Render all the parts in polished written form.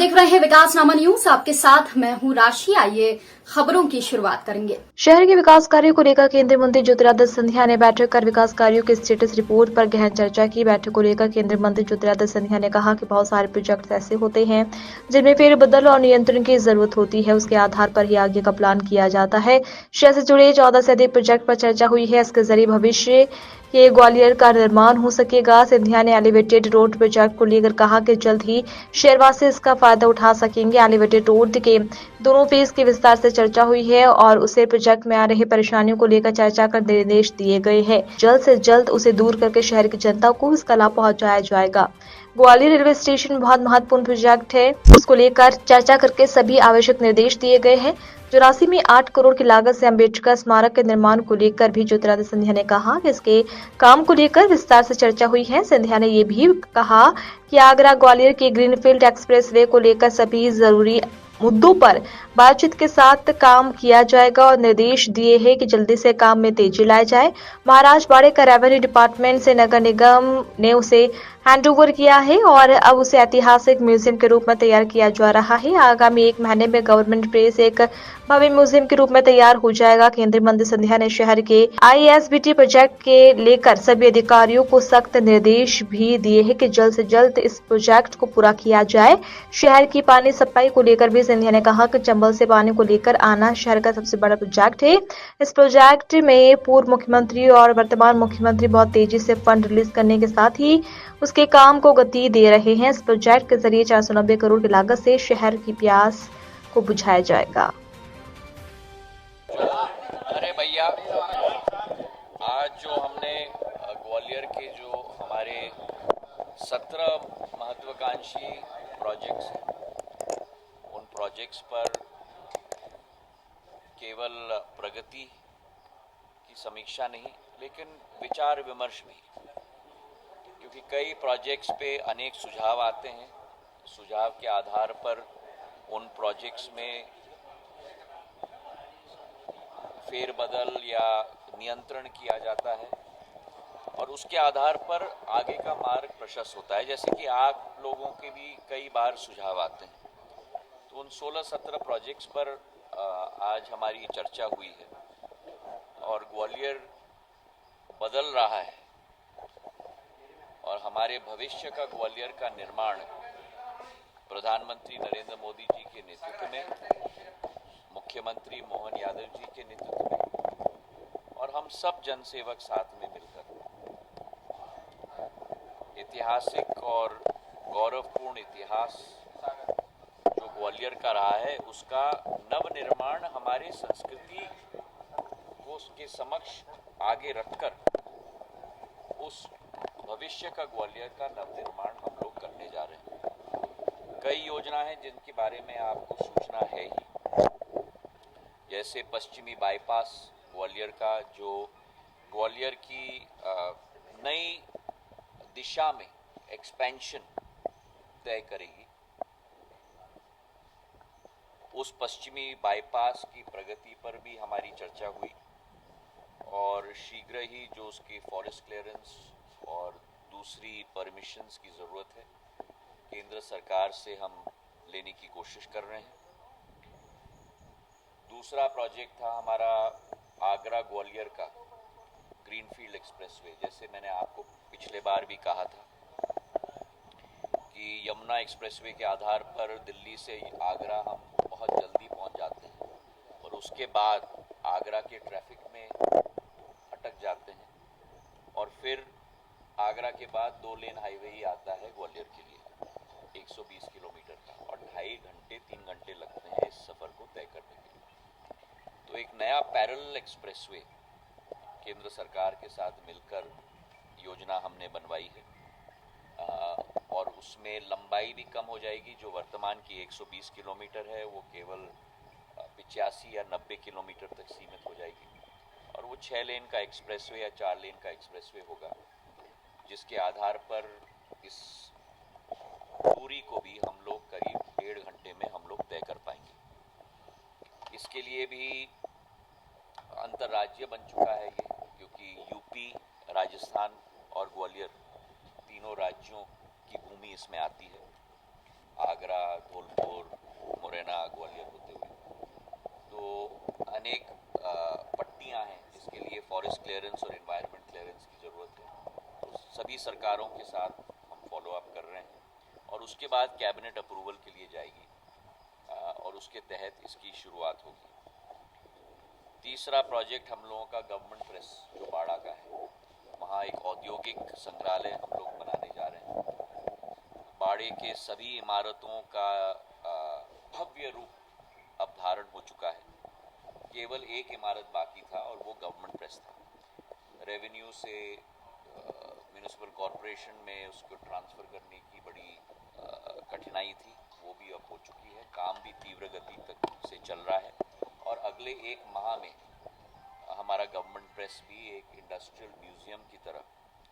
देख रहे हैं विकासनामा न्यूज, आपके साथ मैं हूं राशि। आइए खबरों की शुरुआत करेंगे। शहर के विकास कार्यों को लेकर केंद्रीय मंत्री ज्योतिरादित्य सिंधिया ने बैठक कर विकास कार्यों के स्टेटस रिपोर्ट पर गहन चर्चा की। बैठक को लेकर केंद्रीय मंत्री ज्योतिरादित्य सिंधिया ने कहा कि बहुत सारे प्रोजेक्ट ऐसे होते हैं जिनमें फेरबदल और नियंत्रण की जरूरत होती है, उसके आधार पर ही आगे का प्लान किया जाता है। शहर से जुड़े 14 से अधिक प्रोजेक्ट पर चर्चा हुई है। इसके जरिए भविष्य के ग्वालियर का निर्माण हो सकेगा। सिंधिया ने एलिवेटेड रोड प्रोजेक्ट को लेकर कहा कि जल्द ही शहरवासी इसका फायदा उठा सकेंगे। एलिवेटेड रोड के दोनों फेज की विस्तार से चर्चा हुई है और उसे प्रोजेक्ट में आ रही परेशानियों को लेकर चर्चा कर निर्देश दिए गए हैं। जल्द से जल्द उसे दूर करके शहर की जनता को इसका लाभ पहुंचाया जाएगा। ग्वालियर रेलवे स्टेशन बहुत महत्वपूर्ण प्रोजेक्ट है, उसको लेकर चर्चा करके सभी आवश्यक निर्देश दिए गए हैं। 84 में 8 करोड़ की लागत से अम्बेडकर स्मारक के निर्माण को लेकर भी ज्योतिरादित्य सिंधिया ने कहा कि इसके काम को लेकर विस्तार से चर्चा हुई है। सिंधिया ने ये भी कहा कि आगरा ग्वालियर के ग्रीनफील्ड एक्सप्रेसवे को लेकर सभी जरूरी मुद्दों पर बातचीत के साथ काम किया जाएगा और निर्देश दिए हैं कि जल्दी से काम में तेजी लाई जाए। महाराज बाड़े का रेवेन्यू डिपार्टमेंट से नगर निगम ने उसे हैंडओवर किया है और अब उसे ऐतिहासिक म्यूजियम के रूप में तैयार किया जा रहा है। आगामी 1 महीने में गवर्नमेंट प्लेस एक भव्य म्यूजियम के रूप में तैयार हो जाएगा। केंद्रीय मंत्री सिंधिया ने शहर के आईएसबीटी प्रोजेक्ट के लेकर सभी अधिकारियों को सख्त निर्देश भी दिए हैं कि जल्द से जल्द इस प्रोजेक्ट को पूरा किया जाए। शहर की पानी सप्लाई को लेकर भी सिंधिया ने कहा कि चंबल से पानी को लेकर आना शहर का सबसे बड़ा प्रोजेक्ट है। इस प्रोजेक्ट में पूर्व मुख्यमंत्री और वर्तमान मुख्यमंत्री बहुत तेजी से फंड रिलीज करने के साथ ही उसके काम को गति दे रहे हैं। इस प्रोजेक्ट के जरिए 490 करोड़ की लागत से शहर की प्यास को बुझाया जाएगा। अरे भैया, आज जो हमने ग्वालियर के जो हमारे 17 महत्वाकांक्षी प्रोजेक्ट्स हैं, उन प्रोजेक्ट्स पर केवल प्रगति की समीक्षा नहीं लेकिन विचार विमर्श भी, क्योंकि कई प्रोजेक्ट्स पे अनेक सुझाव आते हैं। सुझाव के आधार पर उन प्रोजेक्ट्स में फेरबदल या नियंत्रण किया जाता है और उसके आधार पर आगे का मार्ग प्रशस्त होता है। जैसे कि आप लोगों के भी कई बार सुझाव आते हैं, तो उन 16-17 प्रोजेक्ट्स पर आज हमारी चर्चा हुई है और ग्वालियर बदल रहा है और हमारे भविष्य का ग्वालियर का निर्माण प्रधानमंत्री नरेंद्र मोदी जी के नेतृत्व में, मुख्यमंत्री मोहन यादव जी के नेतृत्व में और हम सब जनसेवक साथ में मिलकर ऐतिहासिक और गौरवपूर्ण इतिहास जो ग्वालियर का रहा है उसका नवनिर्माण हमारे संस्कृति को उसके समक्ष आगे रखकर उस भविष्य का ग्वालियर का नवनिर्माण हम लोग करने जा रहे हैं। कई योजना हैं जिनके बारे में आपको सूचना है ही, जैसे पश्चिमी बाईपास ग्वालियर का, जो ग्वालियर की नई दिशा में एक्सपेंशन तय करेगी। उस पश्चिमी बाईपास की प्रगति पर भी हमारी चर्चा हुई और शीघ्र ही जो उसकी फॉरेस्ट क्लियरेंस और दूसरी परमिशंस की ज़रूरत है, केंद्र सरकार से हम लेने की कोशिश कर रहे हैं। दूसरा प्रोजेक्ट था हमारा आगरा ग्वालियर का ग्रीनफील्ड एक्सप्रेसवे। जैसे मैंने आपको पिछले बार भी कहा था कि यमुना एक्सप्रेसवे के आधार पर दिल्ली से आगरा हम बहुत जल्दी पहुंच जाते हैं और उसके बाद आगरा के ट्रैफिक में अटक जाते हैं और फिर आगरा के बाद 2 लेन हाईवे ही आता है ग्वालियर के लिए 120 किलोमीटर का और 2.5 घंटे 3 घंटे लगते हैं इस सफ़र को तय करने के लिए। तो एक नया पैरेलल एक्सप्रेसवे केंद्र सरकार के साथ मिलकर योजना हमने बनवाई है और उसमें लंबाई भी कम हो जाएगी। जो वर्तमान की 120 किलोमीटर है वो केवल 85 या 90 किलोमीटर तक सीमित हो जाएगी और वो 6 लेन का एक्सप्रेसवे या 4 लेन का एक्सप्रेसवे होगा, जिसके आधार पर इस दूरी को भी हम लोग करीब 1.5 घंटे में हम लोग तय कर पाएंगे। इसके लिए भी अंतर्राज्यीय बन चुका है ये, क्योंकि यूपी, राजस्थान और ग्वालियर तीनों राज्यों की भूमि इसमें आती है। आगरा, धौलपुर, मुरैना, ग्वालियर होते हुए। तो अनेक पट्टियां हैं जिसके लिए फॉरेस्ट क्लियरेंस और एनवायरनमेंट क्लियरेंस की ज़रूरत है। तो सभी सरकारों के साथ हम फॉलो अप कर रहे हैं और उसके बाद कैबिनेट अप्रूवल के लिए जाएगी और उसके तहत इसकी शुरुआत होगी। तीसरा प्रोजेक्ट हम लोगों का गवर्नमेंट प्रेस जो बाड़ा का है, वहाँ एक औद्योगिक संग्रहालय हम लोग बनाने जा रहे हैं। बाड़े के सभी इमारतों का भव्य रूप अब धारण हो चुका है। केवल एक इमारत बाकी था और वो गवर्नमेंट प्रेस था। रेवेन्यू से म्यूनिसिपल कॉरपोरेशन में उसको ट्रांसफ़र करने की बड़ी कठिनाई थी, वो भी अब हो चुकी है। काम भी तीव्र गति तक से चल रहा है और अगले एक माह में हमारा गवर्नमेंट प्रेस भी एक इंडस्ट्रियल म्यूज़ियम की तरह,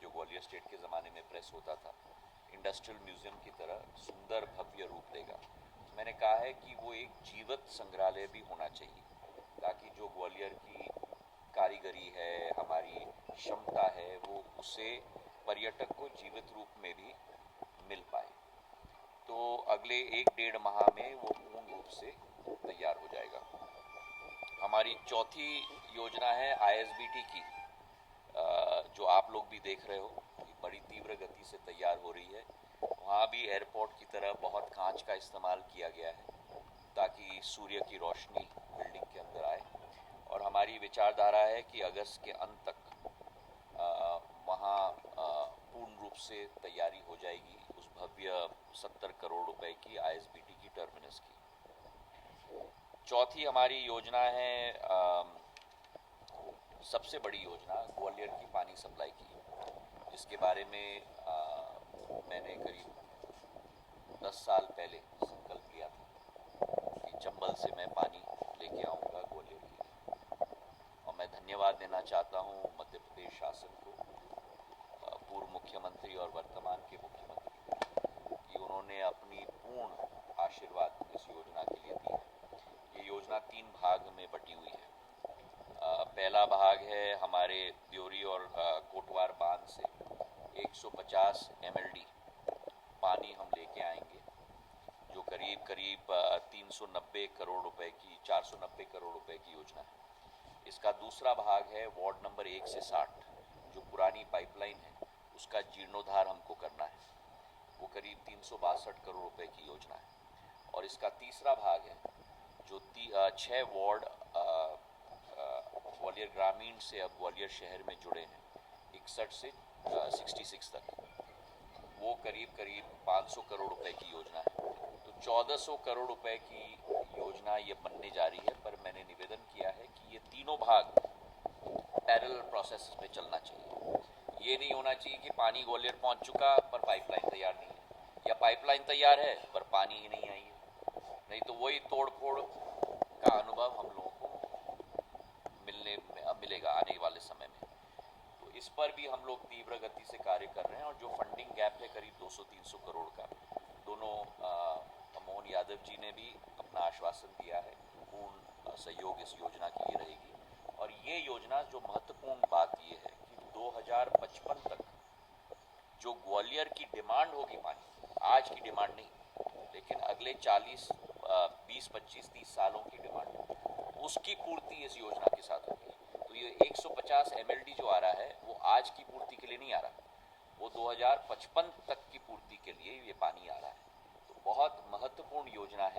जो ग्वालियर स्टेट के ज़माने में प्रेस होता था, इंडस्ट्रियल म्यूज़ियम की तरह सुंदर भव्य रूप लेगा। मैंने कहा है कि वो एक जीवित संग्रहालय भी होना चाहिए, ताकि जो ग्वालियर की कारीगरी है, हमारी क्षमता है, वो उसे पर्यटक को जीवित रूप में भी मिल पाए। तो अगले 1-1.5 माह में वो पूर्ण रूप से तैयार हो जाएगा। हमारी चौथी योजना है ISBT की, जो आप लोग भी देख रहे हो, बड़ी तीव्र गति से तैयार हो रही है। वहाँ भी एयरपोर्ट की तरह बहुत कांच का इस्तेमाल किया गया है ताकि सूर्य की रोशनी बिल्डिंग के अंदर आए। और हमारी विचारधारा है कि अगस्त के अंत तक वहाँ पूर्ण रूप से तैयारी हो जाएगी उस भव्य 70 करोड़ रुपए की ISBT की टर्मिनस की। चौथी हमारी योजना है, सबसे बड़ी योजना ग्वालियर की पानी सप्लाई की, जिसके बारे में मैंने करीब 10 साल पहले संकल्प लिया था कि चंबल से मैं पानी लेके आऊँगा ग्वालियर के लिए। और मैं धन्यवाद देना चाहता हूँ मध्य प्रदेश शासन को, पूर्व मुख्यमंत्री और वर्तमान के मुख्यमंत्री, कि उन्होंने अपनी पूर्ण आशीर्वाद इस योजना के लिए दी है। ये योजना 3 भाग में बटी हुई है। पहला भाग है हमारे ब्योरी और कोटवार बांध से 150 MLD पानी हम लेके आएंगे, जो करीब 390 करोड़ रुपए की 490 करोड़ रुपए की योजना है। इसका दूसरा भाग है वार्ड नंबर 1 से 60, जो पुरानी पाइपलाइन है, उसका जीर्णोद्धार हमको करना है। वो करीब 362 करोड़ रुपए की योजना है। और इसका तीसरा भाग है जो 6 वार्ड ग्वालियर ग्रामीण से अब ग्वालियर शहर में जुड़े हैं, 61 से 66 तक, वो करीब 500 करोड़ रुपए की योजना है। तो 1400 करोड़ रुपए की योजना ये बनने जा रही है। पर मैंने निवेदन किया है कि ये तीनों भाग पैरेलल प्रोसेस में चलना चाहिए। ये नहीं होना चाहिए कि पानी ग्वालियर पहुंच चुका पर पाइपलाइन तैयार नहीं है, या पाइपलाइन तैयार है पर पानी ही नहीं आई है। नहीं तो वही तोड़ फोड़ का अनुभव हम लोगों को मिलेगा आने वाले समय में। तो इस पर भी हम लोग तीव्र गति से कार्य कर रहे हैं। और जो फंडिंग गैप है करीब 200-300 करोड़ का, दोनों मोहन यादव जी ने भी अपना आश्वासन दिया है, पूर्ण सहयोग इस योजना के लिए रहेगी। और ये योजना जो महत्वपूर्ण बात ये है कि 2055 तक जो ग्वालियर की डिमांड होगी पानी, आज की डिमांड नहीं, लेकिन अगले 20-25-30 सालों की डिमांड, उसकी पूर्ति इस योजना के साथ होगी। तो ये 150 MLD जो आ रहा है वो आज की पूर्ति के लिए नहीं आ रहा, वो 2055 तक की पूर्ति के लिए ये पानी आ रहा है। तो बहुत महत्वपूर्ण योजना है।